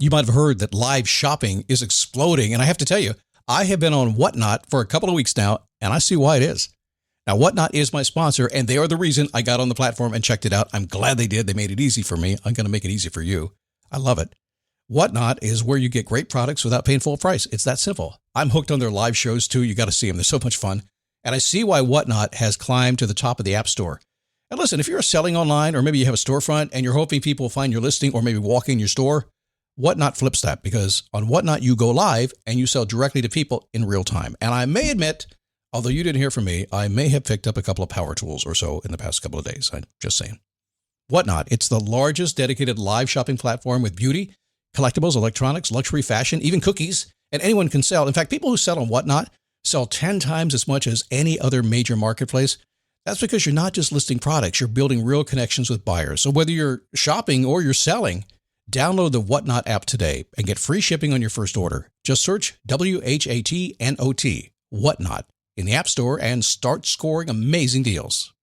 You might have heard that live shopping is exploding. And I have to tell you, I have been on Whatnot for a couple of weeks now, and I see why it is. Now, Whatnot is my sponsor, and they are the reason I got on the platform and checked it out. I'm glad they did. They made it easy for me. I'm going to make it easy for you. I love it. Whatnot is where you get great products without paying full price. It's that simple. I'm hooked on their live shows, too. You got to see them. They're so much fun. And I see why Whatnot has climbed to the top of the App Store. And listen, if you're selling online, or maybe you have a storefront and you're hoping people will find your listing or maybe walk in your store, Whatnot flips that, because on Whatnot, you go live and you sell directly to people in real time. And I may admit, although you didn't hear from me, I may have picked up a couple of power tools or so in the past couple of days. I'm just saying. Whatnot, it's the largest dedicated live shopping platform with beauty, collectibles, electronics, luxury, fashion, even cookies, and anyone can sell. In fact, people who sell on Whatnot sell 10 times as much as any other major marketplace. That's because you're not just listing products, you're building real connections with buyers. So whether you're shopping or you're selling, download the Whatnot app today and get free shipping on your first order. Just search WHATNOT, Whatnot, in the App Store and start scoring amazing deals.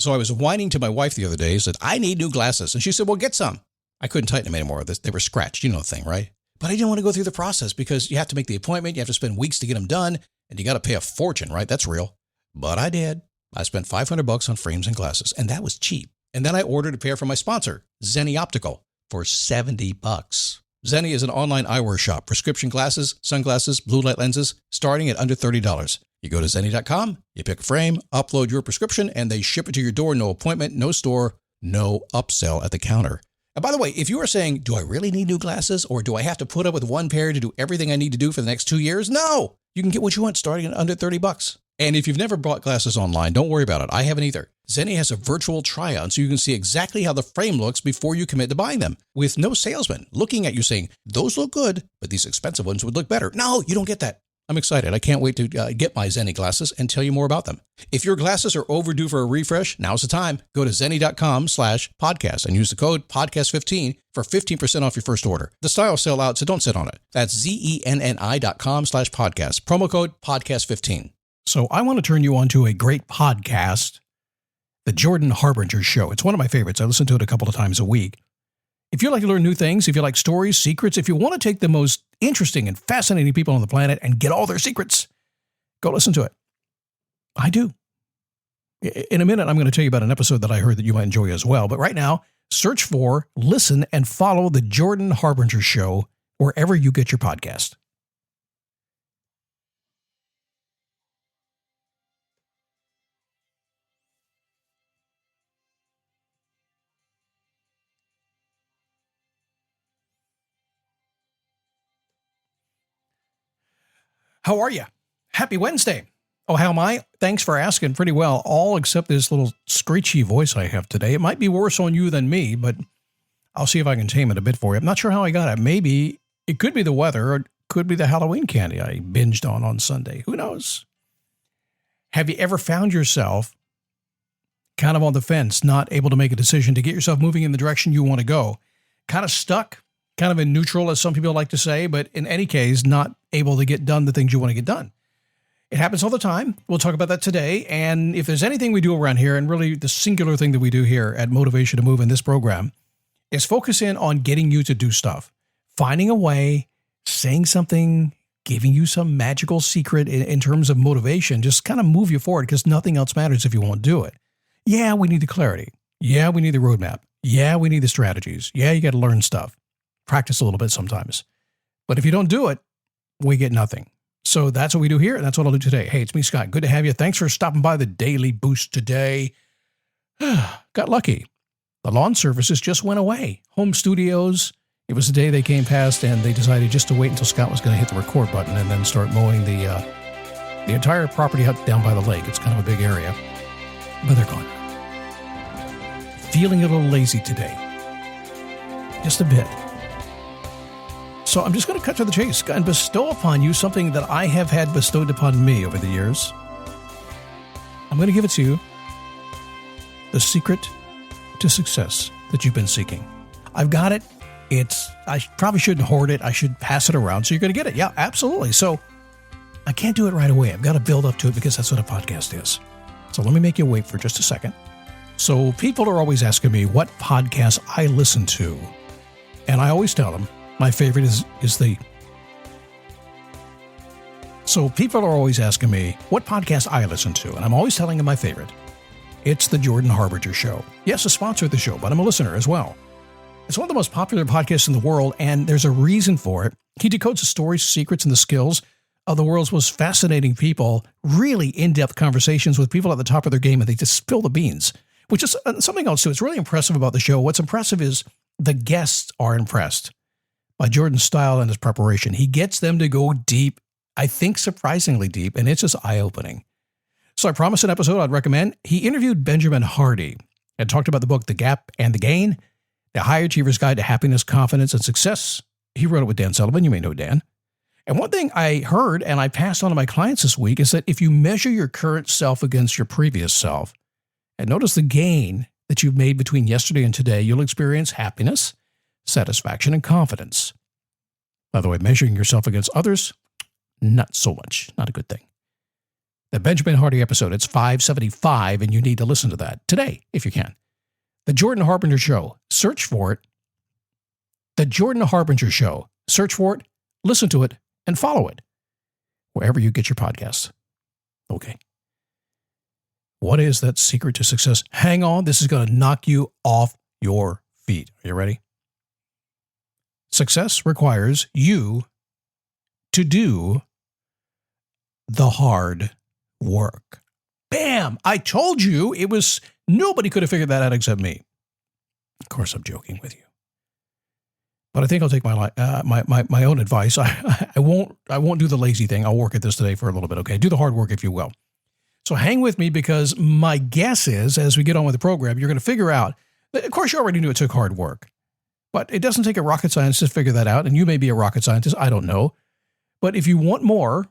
So I was whining to my wife the other day, said, I need new glasses. And she said, well, get some. I couldn't tighten them anymore. They were scratched. You know the thing, right? But I didn't want to go through the process because you have to make the appointment. You have to spend weeks to get them done. And you got to pay a fortune, right? That's real. But I did. I spent $500 on frames and glasses, and that was cheap. And then I ordered a pair from my sponsor, Zenni Optical, for $70. Zenni is an online eyewear shop, prescription glasses, sunglasses, blue light lenses, starting at under $30. You go to Zenni.com, you pick a frame, upload your prescription, and they ship it to your door. No appointment, no store, no upsell at the counter. And by the way, if you are saying, do I really need new glasses, or do I have to put up with one pair to do everything I need to do for the next 2 years? No! You can get what you want starting at under $30. And if you've never bought glasses online, don't worry about it. I haven't either. Zenni has a virtual try-on so you can see exactly how the frame looks before you commit to buying them, with no salesman looking at you saying, those look good, but these expensive ones would look better. No, you don't get that. I'm excited. I can't wait to get my Zenni glasses and tell you more about them. If your glasses are overdue for a refresh, now's the time. Go to Zenni.com/podcast and use the code podcast15 for 15% off your first order. The styles sell out, so don't sit on it. That's Zenni.com/podcast. Promo code podcast15. So I want to turn you on to a great podcast, The Jordan Harbinger Show. It's one of my favorites. I listen to it a couple of times a week. If you like to learn new things, if you like stories, secrets, if you want to take the most interesting and fascinating people on the planet and get all their secrets, go listen to it. I do. In a minute, I'm going to tell you about an episode that I heard that you might enjoy as well. But right now, search for, listen, and follow The Jordan Harbinger Show wherever you get your podcast. How are you? Happy Wednesday. Oh, how am I? Thanks for asking. Pretty well, all except this little screechy voice I have today. It might be worse on you than me, but I'll see if I can tame it a bit for you. I'm not sure how I got it. Maybe it could be the weather, or it could be the Halloween candy I binged on Sunday. Who knows? Have you ever found yourself kind of on the fence, not able to make a decision to get yourself moving in the direction you want to go? Kind of stuck? Kind of in neutral, as some people like to say, but in any case, not able to get done the things you want to get done. It happens all the time. We'll talk about that today. And if there's anything we do around here, and really the singular thing that we do here at Motivation to Move in this program, is focus in on getting you to do stuff, finding a way, saying something, giving you some magical secret in terms of motivation, just kind of move you forward, because nothing else matters if you won't do it. Yeah, we need the clarity. Yeah, we need the roadmap. Yeah, we need the strategies. Yeah, you got to learn stuff. Practice a little bit sometimes. But if you don't do it, we get nothing. So that's what we do here, and that's what I'll do today. Hey, it's me, Scott. Good to have you. Thanks for stopping by the Daily Boost today. Got lucky. The lawn services just went away. Home studios. It was the day they came past, and they decided just to wait until Scott was going to hit the record button and then start mowing the entire property out down by the lake. It's kind of a big area, but they're gone. Feeling a little lazy today. Just a bit. So I'm just going to cut to the chase and bestow upon you something that I have had bestowed upon me over the years. I'm going to give it to you. The secret to success that you've been seeking. I've got it. I probably shouldn't hoard it. I should pass it around. So you're going to get it. Yeah, absolutely. So I can't do it right away. I've got to build up to it, because that's what a podcast is. So let me make you wait for just a second. So people are always asking me what podcasts I listen to. And I always tell them, My favorite is the... So people are always asking me what podcast I listen to, and I'm always telling them my favorite. It's the Jordan Harbinger Show. Yes, a sponsor of the show, but I'm a listener as well. It's one of the most popular podcasts in the world, and there's a reason for it. He decodes the stories, secrets, and the skills of the world's most fascinating people, really in-depth conversations with people at the top of their game, and they just spill the beans, which is something else too. It's really impressive about the show. What's impressive is the guests are impressed by Jordan's style and his preparation. He gets them to go deep, I think surprisingly deep, and it's just eye-opening. So I promised an episode I'd recommend. He interviewed Benjamin Hardy and talked about the book, The Gap and the Gain, The High Achiever's Guide to Happiness, Confidence, and Success. He wrote it with Dan Sullivan. You may know Dan. And one thing I heard and I passed on to my clients this week is that if you measure your current self against your previous self, and notice the gain that you've made between yesterday and today, you'll experience happiness, satisfaction, and confidence. By the way, measuring yourself against others, not so much. Not a good thing. The Benjamin Hardy episode, it's 575, and you need to listen to that today, if you can. The Jordan Harbinger Show. Search for it. The Jordan Harbinger Show. Search for it, listen to it, and follow it, wherever you get your podcasts. Okay. What is that secret to success? Hang on. This is going to knock you off your feet. Are you ready? Success requires you to do the hard work. Bam! I told you it was, nobody could have figured that out except me. Of course, I'm joking with you. But I think I'll take my own advice. I won't do the lazy thing. I'll work at this today for a little bit, okay? Do the hard work, if you will. So hang with me, because my guess is, as we get on with the program, you're going to figure out that, of course, you already knew it took hard work. But it doesn't take a rocket scientist to figure that out, and you may be a rocket scientist. I don't know. But if you want more,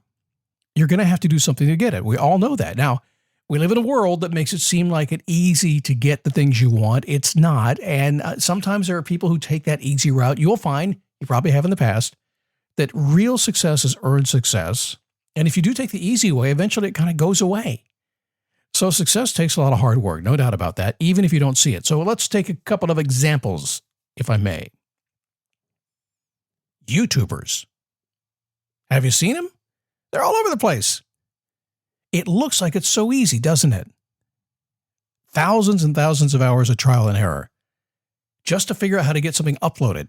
you're going to have to do something to get it. We all know that. Now, we live in a world that makes it seem like it's easy to get the things you want. It's not. And sometimes there are people who take that easy route. You'll find, you probably have in the past, that real success is earned success. And if you do take the easy way, eventually it kind of goes away. So success takes a lot of hard work, no doubt about that, even if you don't see it. So let's take a couple of examples, if I may. YouTubers. Have you seen them? They're all over the place. It looks like it's so easy, doesn't it? Thousands and thousands of hours of trial and error just to figure out how to get something uploaded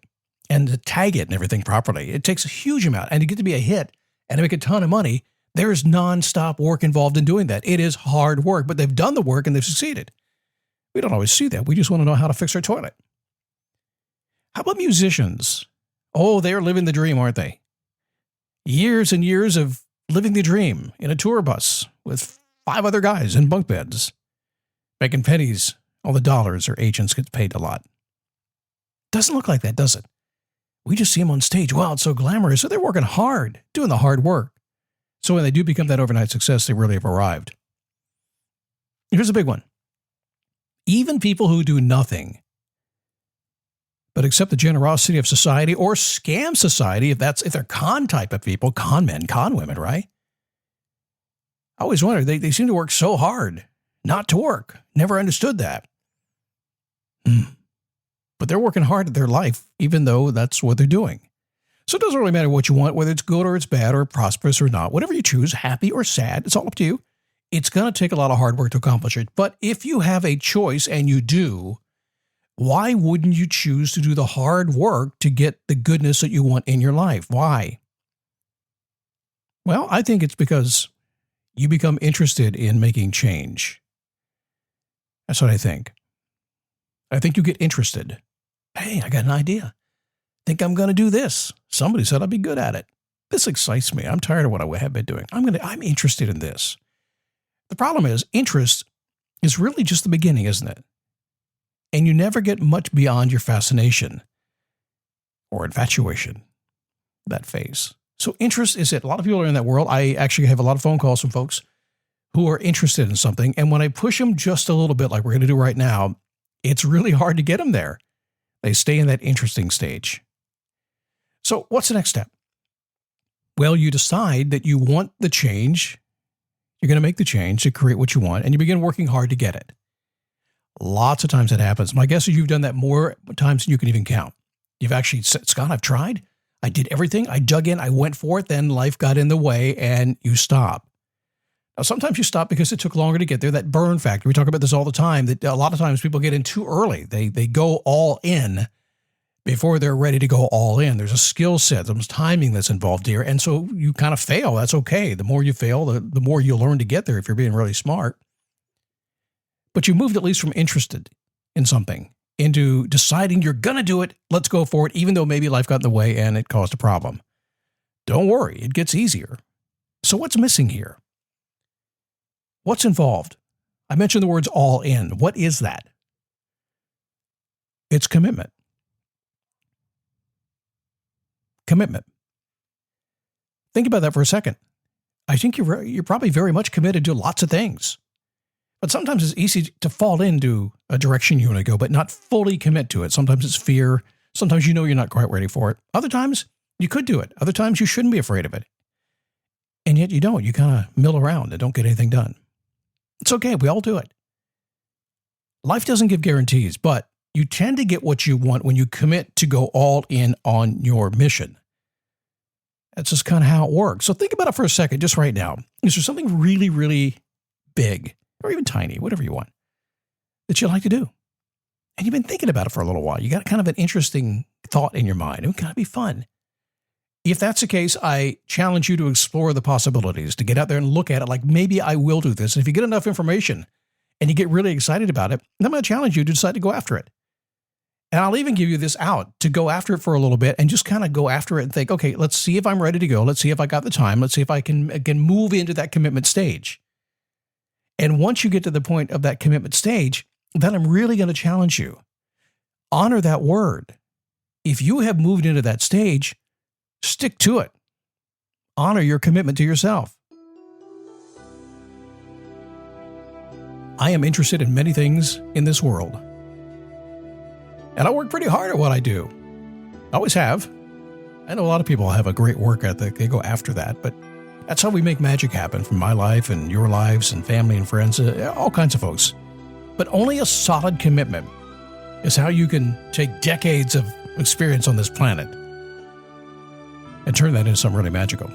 and to tag it and everything properly. It takes a huge amount. And to get to be a hit and to make a ton of money, there's nonstop work involved in doing that. It is hard work, but they've done the work and they've succeeded. We don't always see that. We just want to know how to fix our toilet. How about musicians? Oh, they're living the dream, aren't they? Years and years of living the dream in a tour bus with 5 other guys in bunk beds, making pennies. All the dollars or agents get paid a lot. Doesn't look like that, does it? We just see them on stage. Wow, it's so glamorous. So they're working hard, doing the hard work. So when they do become that overnight success, they really have arrived. Here's a big one. Even people who do nothing but accept the generosity of society or scam society, if they're con type of people, con men, con women, right? I always wondered, they seem to work so hard not to work. Never understood that. But they're working hard at their life, even though that's what they're doing. So it doesn't really matter what you want, whether it's good or it's bad or prosperous or not. Whatever you choose, happy or sad, it's all up to you. It's going to take a lot of hard work to accomplish it. But if you have a choice, and you do, why wouldn't you choose to do the hard work to get the goodness that you want in your life? Why? Well, I think it's because you become interested in making change. That's what I think. I think you get interested. Hey, I got an idea. Think I'm going to do this. Somebody said I'd be good at it. This excites me. I'm tired of what I have been doing. I'm interested in this. The problem is, interest is really just the beginning, isn't it? And you never get much beyond your fascination or infatuation, that phase. So interest is it. A lot of people are in that world. I actually have a lot of phone calls from folks who are interested in something. And when I push them just a little bit, like we're going to do right now, it's really hard to get them there. They stay in that interesting stage. So what's the next step? Well, you decide that you want the change. You're going to make the change to create what you want, and you begin working hard to get it. Lots of times that happens. My guess is you've done that more times than you can even count. You've actually said, Scott, I've tried. I did everything. I dug in. I went for it. Then life got in the way and you stop. Now, sometimes you stop because it took longer to get there. That burn factor. We talk about this all the time, that a lot of times people get in too early. They go all in before they're ready to go all in. There's a skill set, there's timing that's involved here. And so you kind of fail. That's okay. The more you fail, the more you'll learn to get there if you're being really smart. But you moved at least from interested in something into deciding you're going to do it. Let's go for it, even though maybe life got in the way and it caused a problem. Don't worry, it gets easier. So what's missing here? What's involved? I mentioned the words all in. What is that? It's commitment. Commitment. Think about that for a second. I think you're probably very much committed to lots of things. But sometimes it's easy to fall into a direction you want to go, but not fully commit to it. Sometimes it's fear. Sometimes you know you're not quite ready for it. Other times you could do it. Other times you shouldn't be afraid of it. And yet you don't. You kind of mill around and don't get anything done. It's okay. We all do it. Life doesn't give guarantees, but you tend to get what you want when you commit to go all in on your mission. That's just kind of how it works. So think about it for a second, just right now. Is there something really, really big, or even tiny, whatever you want, that you'd like to do? And you've been thinking about it for a little while. You got kind of an interesting thought in your mind. It would kind of be fun. If that's the case, I challenge you to explore the possibilities, to get out there and look at it like, maybe I will do this. And if you get enough information and you get really excited about it, then I'm going to challenge you to decide to go after it. And I'll even give you this out to go after it for a little bit and just kind of go after it and think, okay, let's see if I'm ready to go. Let's see if I got the time. Let's see if I can move into that commitment stage. And once you get to the point of that commitment stage, then I'm really going to challenge you. Honor that word. If you have moved into that stage, stick to it. Honor your commitment to yourself. I am interested in many things in this world. And I work pretty hard at what I do. I always have. I know a lot of people have a great work ethic. They go after that, but that's how we make magic happen from my life and your lives and family and friends, all kinds of folks. But only a solid commitment is how you can take decades of experience on this planet and turn that into something really magical.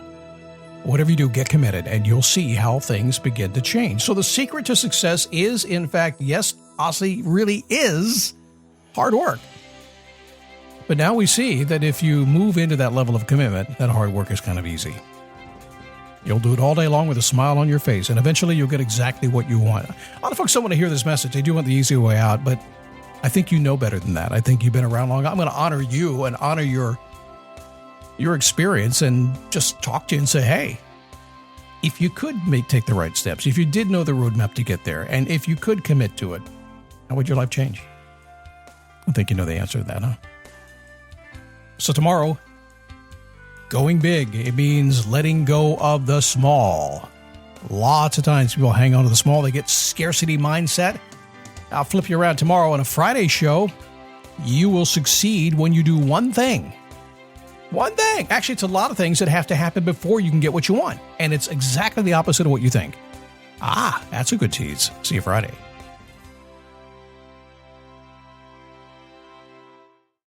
Whatever you do, get committed, and you'll see how things begin to change. So the secret to success is, in fact, yes, Aussie really is hard work. But now we see that if you move into that level of commitment, that hard work is kind of easy. You'll do it all day long with a smile on your face, and eventually you'll get exactly what you want. A lot of folks don't want to hear this message. They do want the easy way out, but I think you know better than that. I think you've been around long. I'm going to honor you and honor your experience and just talk to you and say, hey, if you could take the right steps, if you did know the roadmap to get there, and if you could commit to it, how would your life change? I think you know the answer to that, huh? So tomorrow, going big, it means letting go of the small. Lots of times people hang on to the small. They get scarcity mindset. I'll flip you around tomorrow on a Friday show. You will succeed when you do one thing. One thing. Actually, it's a lot of things that have to happen before you can get what you want. And it's exactly the opposite of what you think. That's a good tease. See you Friday.